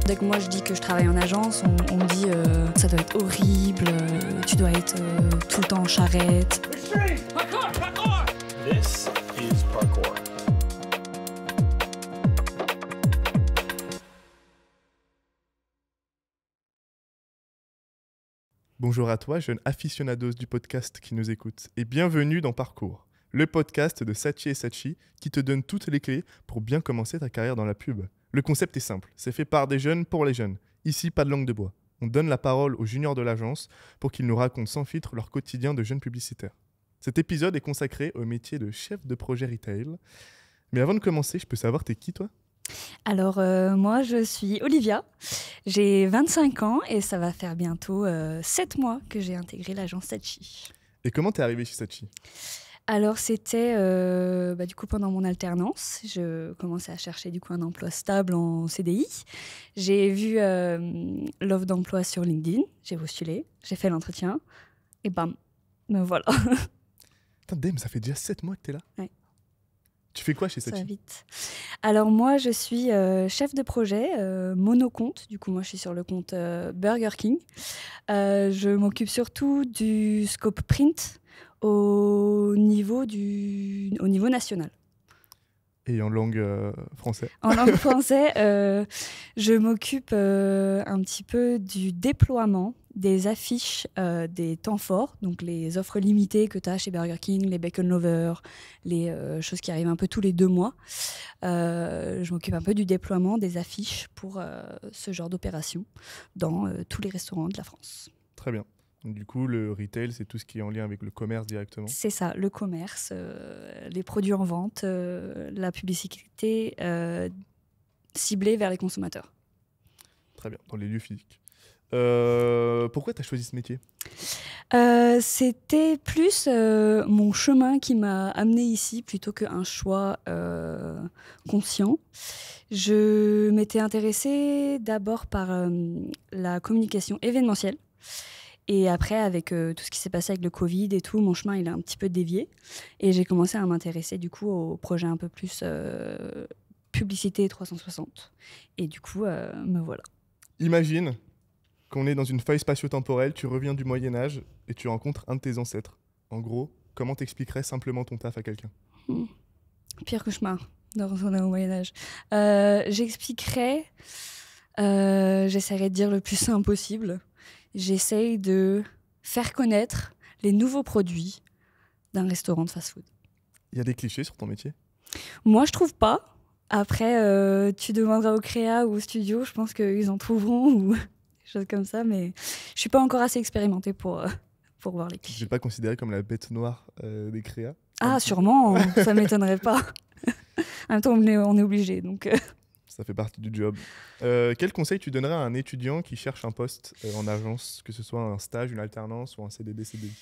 Dès que moi je dis que je travaille en agence, on me dit ça doit être horrible, tu dois être tout le temps en charrette. Parkour, parkour! This is parkour. Bonjour à toi, jeune aficionados du podcast qui nous écoute, et bienvenue dans Parcours, le podcast de Sachi et Sachi qui te donne toutes les clés pour bien commencer ta carrière dans la pub. Le concept est simple, c'est fait par des jeunes pour les jeunes. Ici, pas de langue de bois. On donne la parole aux juniors de l'agence pour qu'ils nous racontent sans filtre leur quotidien de jeunes publicitaires. Cet épisode est consacré au métier de chef de projet retail. Mais avant de commencer, je peux savoir t'es qui toi ? Alors moi je suis Olivia, j'ai 25 ans et ça va faire bientôt 7 mois que j'ai intégré l'agence Sachi. Et comment t'es arrivée chez Sachi ? Alors c'était du coup pendant mon alternance, je commençais à chercher du coup un emploi stable en CDI. J'ai vu l'offre d'emploi sur LinkedIn, j'ai postulé, j'ai fait l'entretien et bam, me voilà. Putain, damn, ça fait déjà 7 mois que t'es là ? Ouais. Tu fais quoi chez Ça va Sachi ? vite. Alors moi je suis chef de projet monocompte, du coup moi je suis sur le compte Burger King. Je m'occupe surtout du scope print au niveau national. Et en langue française ? En langue française, je m'occupe un petit peu du déploiement des affiches des temps forts, donc les offres limitées que tu as chez Burger King, les Bacon Lovers, les choses qui arrivent un peu tous les 2 mois. Je m'occupe un peu du déploiement des affiches pour ce genre d'opération dans tous les restaurants de la France. Très bien. Donc, du coup, le retail, c'est tout ce qui est en lien avec le commerce directement. C'est ça, le commerce, les produits en vente, la publicité ciblée vers les consommateurs. Très bien, dans les lieux physiques. Pourquoi tu as choisi ce métier ? C'était plus mon chemin qui m'a amenée ici plutôt qu'un choix conscient. Je m'étais intéressée d'abord par la communication événementielle. Et après, avec tout ce qui s'est passé avec le Covid et tout, mon chemin il a un petit peu dévié. Et j'ai commencé à m'intéresser du coup aux projets un peu plus publicité 360. Et du coup, me voilà. Imagine qu'on est dans une faille spatio-temporelle, tu reviens du Moyen-Âge et tu rencontres un de tes ancêtres. En gros, comment t'expliquerais simplement ton taf à quelqu'un ? Pire cauchemar de retourner au Moyen-Âge. J'expliquerais, j'essaierai de dire le plus simple possible. J'essaye de faire connaître les nouveaux produits d'un restaurant de fast-food. Il y a des clichés sur ton métier ? Moi, je trouve pas. Après, tu demanderas au créa ou au studio, je pense qu'ils en trouveront ou des choses comme ça, mais je suis pas encore assez expérimentée pour voir les Tu clichés. n'es pas considéré comme la bête noire des créas ? Ah, sûrement, ça m'étonnerait pas. En même temps, on est obligé, donc... Ça fait partie du job. Quel conseil tu donnerais à un étudiant qui cherche un poste en agence, que ce soit un stage, une alternance ou un CDD, CDI ?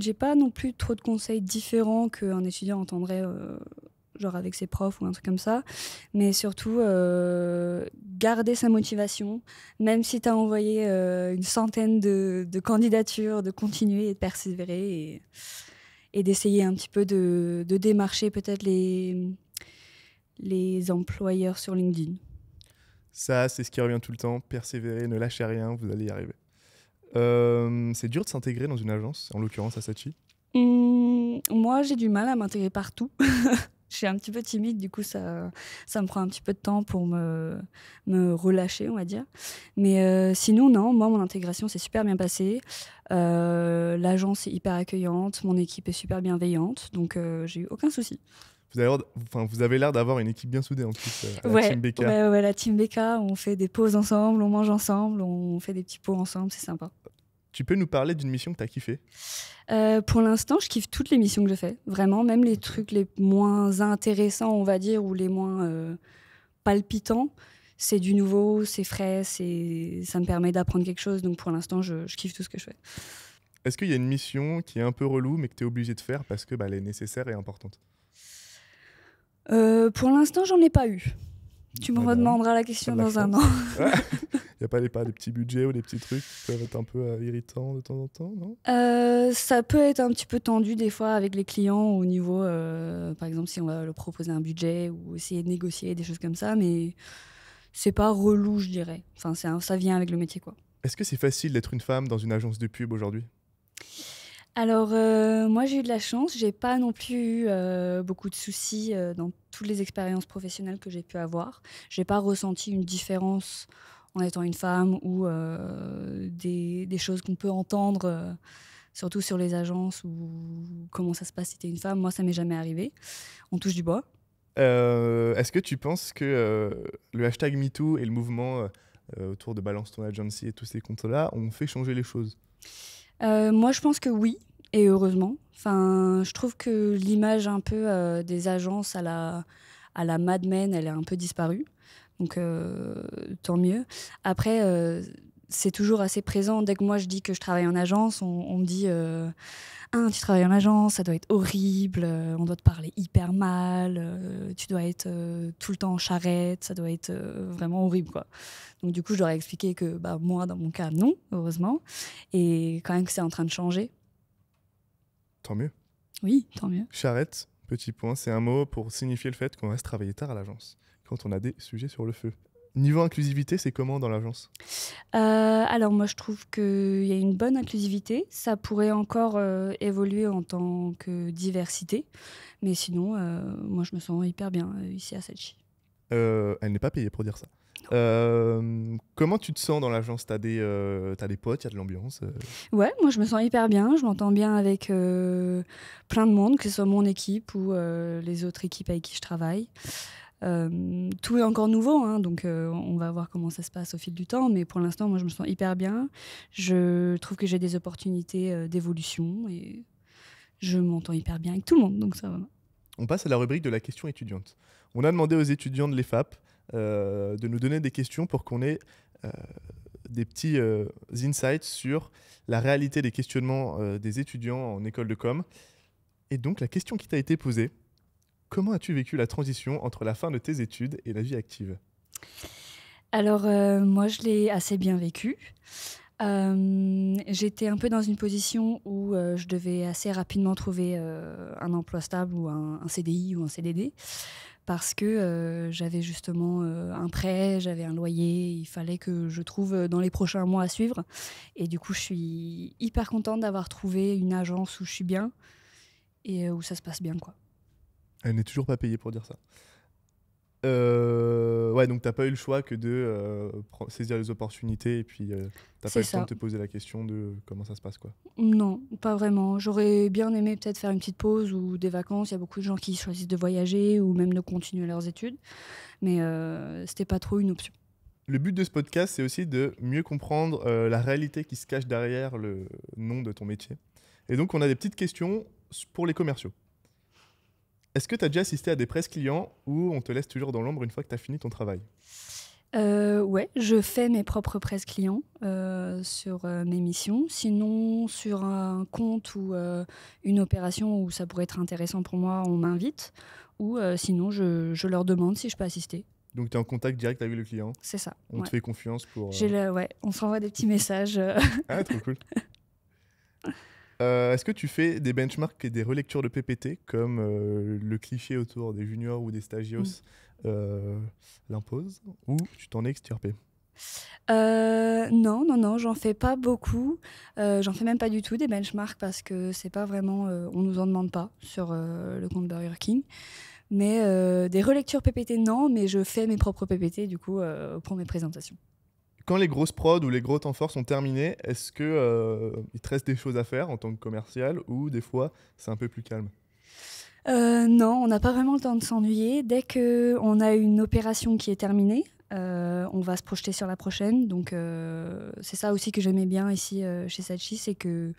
J'ai pas non plus trop de conseils différents qu'un étudiant entendrait genre avec ses profs ou un truc comme ça, mais surtout garder sa motivation, même si tu as envoyé une centaine de candidatures, de continuer et de persévérer et d'essayer un petit peu de démarcher peut-être les employeurs sur LinkedIn. Ça, c'est ce qui revient tout le temps. Persévérer, ne lâchez rien, vous allez y arriver. C'est dur de s'intégrer dans une agence, en l'occurrence à Sachi. Moi, j'ai du mal à m'intégrer partout. Je suis un petit peu timide, du coup, ça me prend un petit peu de temps pour me relâcher, on va dire. Mais sinon, non, moi, mon intégration s'est super bien passée. L'agence est hyper accueillante, mon équipe est super bienveillante, donc j'ai eu aucun souci. Vous avez l'air d'avoir une équipe bien soudée en plus, la Team BK. Ouais, la Team BK, on fait des pauses ensemble, on mange ensemble, on fait des petits pots ensemble, c'est sympa. Tu peux nous parler d'une mission que tu as kiffée ? Pour l'instant, je kiffe toutes les missions que je fais. Vraiment, même les trucs les moins intéressants, on va dire, ou les moins palpitants. C'est du nouveau, c'est frais, ça me permet d'apprendre quelque chose. Donc pour l'instant, je kiffe tout ce que je fais. Est-ce qu'il y a une mission qui est un peu relou, mais que tu es obligé de faire parce que elle est nécessaire et importante ? Pour l'instant, j'en ai pas eu. Tu me redemanderas la question dans un an. Il n'y a pas des petits budgets ou des petits trucs qui peuvent être un peu irritants de temps en temps, non ? Ça peut être un petit peu tendu des fois avec les clients au niveau, par exemple, si on va leur proposer un budget ou essayer de négocier des choses comme ça, mais c'est pas relou, je dirais. Enfin, ça vient avec le métier, quoi. Est-ce que c'est facile d'être une femme dans une agence de pub aujourd'hui? Alors, moi, j'ai eu de la chance. J'ai pas non plus eu beaucoup de soucis dans toutes les expériences professionnelles que j'ai pu avoir. J'ai pas ressenti une différence en étant une femme ou des choses qu'on peut entendre, surtout sur les agences ou comment ça se passe si t'es une femme. Moi, ça m'est jamais arrivé. On touche du bois. Est-ce que tu penses que le hashtag MeToo et le mouvement autour de Balance ton agency et tous ces comptes-là ont fait changer les choses? Moi, je pense que oui, et heureusement. Enfin, je trouve que l'image un peu des agences à la Mad Men, elle est un peu disparue. Donc, tant mieux. Après, c'est toujours assez présent. Dès que moi, je dis que je travaille en agence, on me dit ah, tu travailles en agence, ça doit être horrible, on doit te parler hyper mal, tu dois être tout le temps en charrette, ça doit être vraiment horrible, quoi. Donc du coup, je leur ai expliqué que bah, moi, dans mon cas, non, heureusement. Et quand même que c'est en train de changer. Tant mieux. Oui, tant mieux. Charrette, petit point, c'est un mot pour signifier le fait qu'on reste travailler tard à l'agence, quand on a des sujets sur le feu. Niveau inclusivité, c'est comment dans l'agence? Alors moi, je trouve qu'il y a une bonne inclusivité. Ça pourrait encore évoluer en tant que diversité. Mais sinon, moi, je me sens hyper bien ici à Sachi. Elle n'est pas payée pour dire ça. Comment tu te sens dans l'agence? T'as des potes, il y a de l'ambiance Ouais, moi, je me sens hyper bien. Je m'entends bien avec plein de monde, que ce soit mon équipe ou les autres équipes avec qui je travaille. Tout est encore nouveau, hein, donc on va voir comment ça se passe au fil du temps. Mais pour l'instant, moi, je me sens hyper bien. Je trouve que j'ai des opportunités d'évolution et je m'entends hyper bien avec tout le monde, donc ça va. On passe à la rubrique de la question étudiante. On a demandé aux étudiants de l'EFAP de nous donner des questions pour qu'on ait des petits insights sur la réalité des questionnements des étudiants en école de com. Et donc, la question qui t'a été posée: comment as-tu vécu la transition entre la fin de tes études et la vie active? Alors, moi, je l'ai assez bien vécu. J'étais un peu dans une position où je devais assez rapidement trouver un emploi stable ou un CDI ou un CDD parce que j'avais justement un prêt, j'avais un loyer, il fallait que je trouve dans les prochains mois à suivre. Et du coup, je suis hyper contente d'avoir trouvé une agence où je suis bien et où ça se passe bien, quoi. Elle n'est toujours pas payée pour dire ça. Ouais, donc t'as pas eu le choix que de saisir les opportunités et puis t'as pas eu le temps de te poser la question de comment ça se passe, quoi. Non, pas vraiment. J'aurais bien aimé peut-être faire une petite pause ou des vacances. Il y a beaucoup de gens qui choisissent de voyager ou même de continuer leurs études. Mais c'était pas trop une option. Le but de ce podcast, c'est aussi de mieux comprendre la réalité qui se cache derrière le nom de ton métier. Et donc, on a des petites questions pour les commerciaux. Est-ce que tu as déjà assisté à des presse clients où on te laisse toujours dans l'ombre une fois que tu as fini ton travail? Ouais, je fais mes propres presse clients sur mes missions. Sinon, sur un compte ou une opération où ça pourrait être intéressant pour moi, on m'invite. Ou sinon, je leur demande si je peux assister. Donc, tu es en contact direct avec le client? C'est ça. On te fait confiance pour... Ouais, on s'envoie des petits messages. Ah, trop cool. Est-ce que tu fais des benchmarks et des relectures de PPT comme le cliché autour des juniors ou des stagios l'impose, ou tu t'en es extirpé? Non, j'en fais pas beaucoup. J'en fais même pas du tout des benchmarks parce que c'est pas vraiment, on nous en demande pas sur le compte Burger King. Mais des relectures PPT, non, mais je fais mes propres PPT du coup pour mes présentations. Quand les grosses prods ou les gros temps forts sont terminés, est-ce que il te reste des choses à faire en tant que commercial ou des fois c'est un peu plus calme? Non, on n'a pas vraiment le temps de s'ennuyer. Dès qu'on a une opération qui est terminée, on va se projeter sur la prochaine. Donc c'est ça aussi que j'aimais bien ici chez Sachi, c'est qu'on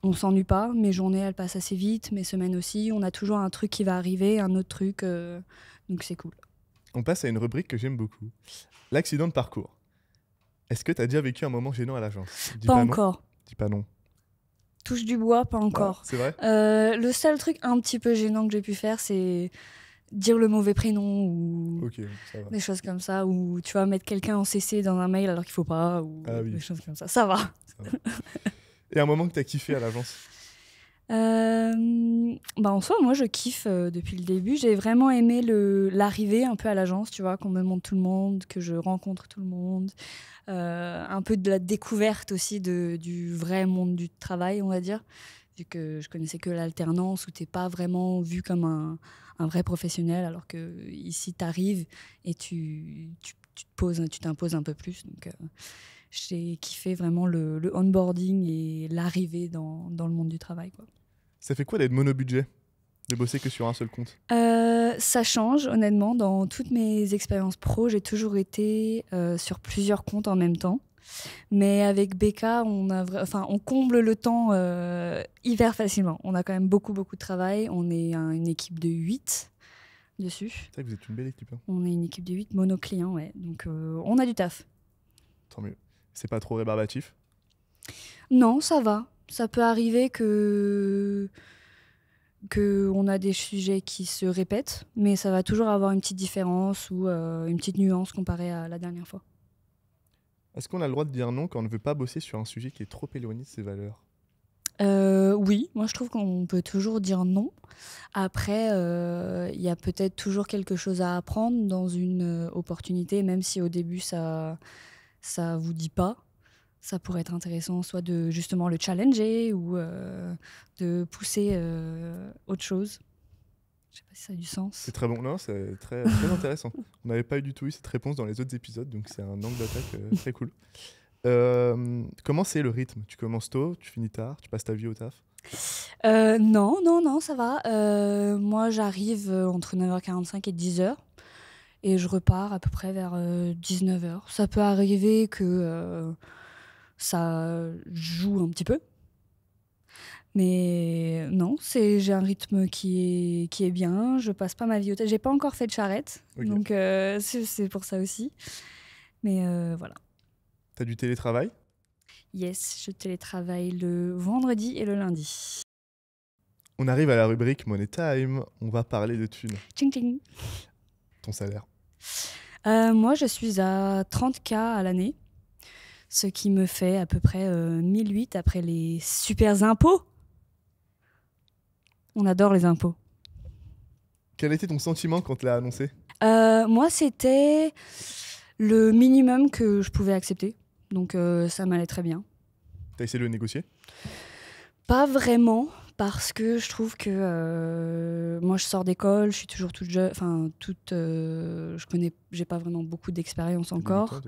ne s'ennuie pas. Mes journées, elles passent assez vite, mes semaines aussi. On a toujours un truc qui va arriver, un autre truc. Donc c'est cool. On passe à une rubrique que j'aime beaucoup. L'accident de parcours. Est-ce que tu as déjà vécu un moment gênant à l'agence? Pas encore. Dis pas non. Touche du bois, pas encore. Ah, c'est vrai? Le seul truc un petit peu gênant que j'ai pu faire, c'est dire le mauvais prénom ou Ok, ça va. des choses comme ça, ou tu vas mettre quelqu'un en CC dans un mail alors qu'il faut pas, ou Ah oui. des choses comme ça. Ça va. Et un moment que tu as kiffé à l'agence? En soi, moi, je kiffe depuis le début. J'ai vraiment aimé l'arrivée un peu à l'agence, tu vois, qu'on me montre tout le monde, que je rencontre tout le monde. Un peu de la découverte aussi du vrai monde du travail, on va dire. Vu que je connaissais que l'alternance où t'es pas vraiment vu comme un vrai professionnel, alors que ici, t'arrives et tu t'imposes un peu plus. Donc, j'ai kiffé vraiment le onboarding et l'arrivée dans le monde du travail, quoi. Ça fait quoi d'être monobudget? De bosser que sur un seul compte? Ça change, honnêtement. Dans toutes mes expériences pro, j'ai toujours été sur plusieurs comptes en même temps. Mais avec BK, on comble le temps hyper facilement. On a quand même beaucoup de travail. On est une équipe de 8 dessus. C'est vrai que vous êtes une belle équipe. Hein. On est une équipe de 8 mono-clients, ouais. Donc on a du taf. Tant mieux. C'est pas trop rébarbatif? Non, ça va. Ça peut arriver qu'on a des sujets qui se répètent, mais ça va toujours avoir une petite différence ou une petite nuance comparée à la dernière fois. Est-ce qu'on a le droit de dire non quand on ne veut pas bosser sur un sujet qui est trop éloigné de ses valeurs? Oui, moi je trouve qu'on peut toujours dire non. Après, il y a peut-être toujours quelque chose à apprendre dans une opportunité, même si au début ça vous dit pas. Ça pourrait être intéressant soit de justement le challenger ou de pousser autre chose. Je sais pas si ça a du sens. C'est très bon, non, c'est très intéressant. On n'avait pas du tout eu cette réponse dans les autres épisodes, donc c'est un angle d'attaque très cool. Comment c'est le rythme? Tu commences tôt, tu finis tard, tu passes ta vie au taf? Non, ça va. Moi, j'arrive entre 9h45 et 10h et je repars à peu près vers 19h. Ça peut arriver que ça joue un petit peu. Mais non, j'ai un rythme qui est bien. Je passe pas ma vie au taf. J'ai pas encore fait de charrette, Okay. donc c'est pour ça aussi. Mais voilà. T'as du télétravail? Yes, je télétravaille le vendredi et le lundi. On arrive à la rubrique Money Time. On va parler de thunes. Tching tching. Ton salaire? Moi, je suis à 30K à l'année, ce qui me fait à peu près 1008 après les super impôts. On adore les impôts. Quel était ton sentiment quand tu l'as annoncé? Moi, c'était le minimum que je pouvais accepter. Donc, ça m'allait très bien. T'as essayé de le négocier? Pas vraiment, parce que je trouve que moi, je sors d'école, je suis toujours toute jeune. Enfin, j'ai pas vraiment beaucoup d'expérience encore.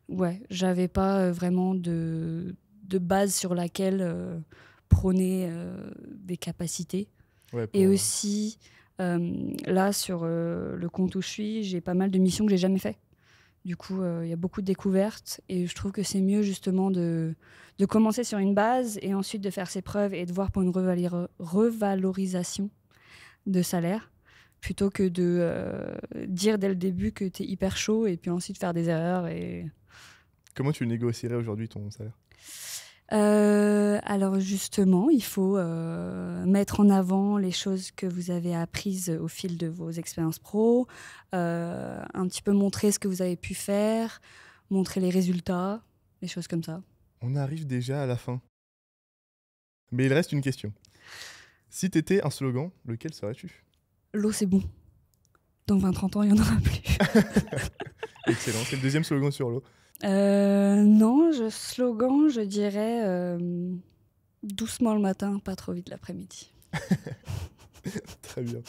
Ouais, j'avais pas vraiment de base sur laquelle prôner des capacités. Ouais, Et aussi, là, sur le compte où je suis, j'ai pas mal de missions que j'ai jamais fait. Du coup, il y a beaucoup de découvertes et je trouve que c'est mieux justement de commencer sur une base et ensuite de faire ses preuves et de voir pour une revalorisation de salaire plutôt que de dire dès le début que tu es hyper chaud et puis ensuite faire des erreurs. Comment tu négocierais aujourd'hui ton salaire? Alors justement, il faut mettre en avant les choses que vous avez apprises au fil de vos expériences pro, un petit peu montrer ce que vous avez pu faire, montrer les résultats, des choses comme ça. On arrive déjà à la fin. Mais il reste une question. Si t'étais un slogan, lequel serais-tu? L'eau, c'est bon. Dans 20-30 ans, il n'y en aura plus. Excellent, c'est le deuxième slogan sur l'eau. Non, slogan, je dirais doucement le matin, pas trop vite l'après-midi. Très bien.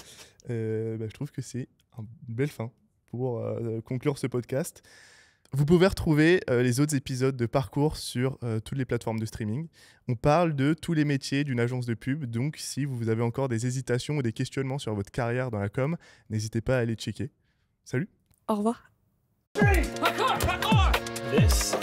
Je trouve que c'est une belle fin pour conclure ce podcast. Vous pouvez retrouver les autres épisodes de Parcours sur toutes les plateformes de streaming. On parle de tous les métiers d'une agence de pub, donc si vous avez encore des hésitations ou des questionnements sur votre carrière dans la com, n'hésitez pas à aller checker. Salut! Au revoir. This